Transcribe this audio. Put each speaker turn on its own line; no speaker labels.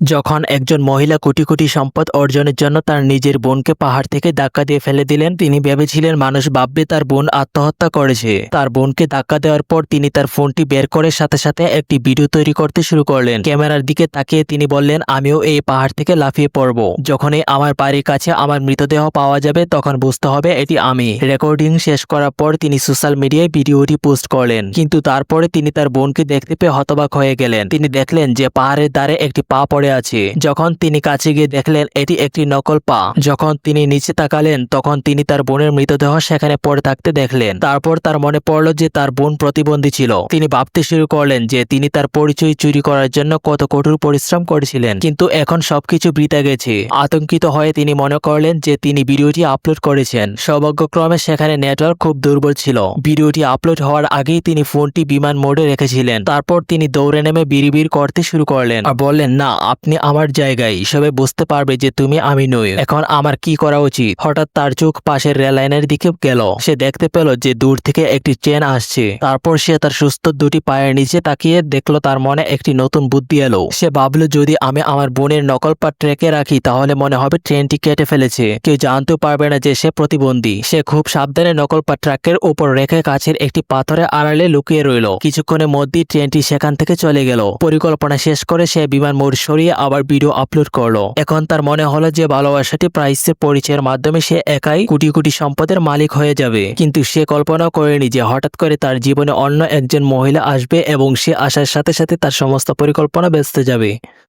যখন একজন মহিলা কোটি কোটি সম্পদ অর্জনের জন্য তার নিজের বোনকে পাহাড় থেকে ধাক্কা দিয়ে ফেলে দিলেন, তিনি ভেবেছিলেন মানুষ ভাববে তার বোন আত্মহত্যা করেছে। তার বোনকে ধাক্কা দেওয়ার পর তিনি তার ফোনটি বের করে সাথে সাথে একটি ভিডিও তৈরি করতে শুরু করলেন। ক্যামেরার দিকে তাকিয়ে তিনি বললেন, আমিও এই পাহাড় থেকে লাফিয়ে পড়ব। যখনই আমার বাড়ির কাছে আমার মৃতদেহ পাওয়া যাবে তখন বুঝতে হবে এটি আমি। রেকর্ডিং শেষ করার পর তিনি সোশ্যাল মিডিয়ায় ভিডিওটি পোস্ট করলেন, কিন্তু তারপরে তিনি তার বোনকে দেখতে পেয়ে হতবাক হয়ে গেলেন। তিনি দেখলেন যে পাহাড়ের ধারে একটি পা পড়ে আছে। যখন তিনি কাছে গিয়ে দেখলেন এটি একটি নকল পা। যখন তিনি নিচে তাকালেন তখন তিনি তার বোনের মৃতদেহ সেখানে পড়ে থাকতে দেখলেন। তারপর তার মনে পড়ল যে তার বোন প্রতিবন্ধী ছিল। তিনি ভাবতে শুরু করলেন যে তিনি তার পরিচয় চুরি করার জন্য কত কঠোর পরিশ্রম করেছিলেন, কিন্তু এখন সবকিছু বৃথা গেছে। আতঙ্কিত হয়ে তিনি মনে করলেন যে তিনি ভিডিওটি আপলোড করেছেন। সৌভাগ্যক্রমে সেখানে নেটওয়ার্ক খুব দুর্বল ছিল। ভিডিওটি আপলোড হওয়ার আগেই তিনি ফোনটি বিমান মোডে রেখেছিলেন। তারপর তিনি দৌড়ে নেমে বিড়বিড় করতে শুরু করলেন আর বললেন, না, আপনি আমার জায়গায়, সবাই বুঝতে পারবে যে তুমি আমি নই। এখন আমার কি করা উচিত? হঠাৎ তার চোখ পাশের রেল লাইনের দিকে গেল। সে দেখতে পেল যে দূর থেকে একটি ট্রেন আসছে। তারপর সে তার সুস্থ দুটি পায়ের নিচে তাকিয়ে দেখলো তার মনে একটি নতুন বুদ্ধি এলো। সে ভাবলো, যদি আমি আমার বোনের নকল পা ট্রেকে রাখি তাহলে মনে হবে ট্রেনটি কেটে ফেলেছে, কেউ জানতেও পারবে না যে সে প্রতিবন্ধী। সে খুব সাবধানে নকল পা ট্রাকের উপর রেখে কাছের একটি পাথরের আড়ালে লুকিয়ে রইল। কিছুক্ষণের মধ্যেই ট্রেনটি সেখান থেকে চলে গেল। পরিকল্পনা শেষ করে সে বিমান মোড় সরিয়ে আবার ভিডিও আপলোড করলো। এখন তার মনে হলো যে ভালোবাসাটি প্রাইসের পরিচয়ের মাধ্যমে সে একাই কোটি কোটি সম্পদের মালিক হয়ে যাবে। কিন্তু সে কল্পনা করেনি যে হঠাৎ করে তার জীবনে অন্য একজন মহিলা আসবে এবং সে আসার সাথে সাথে তার সমস্ত পরিকল্পনা ভেস্তে যাবে।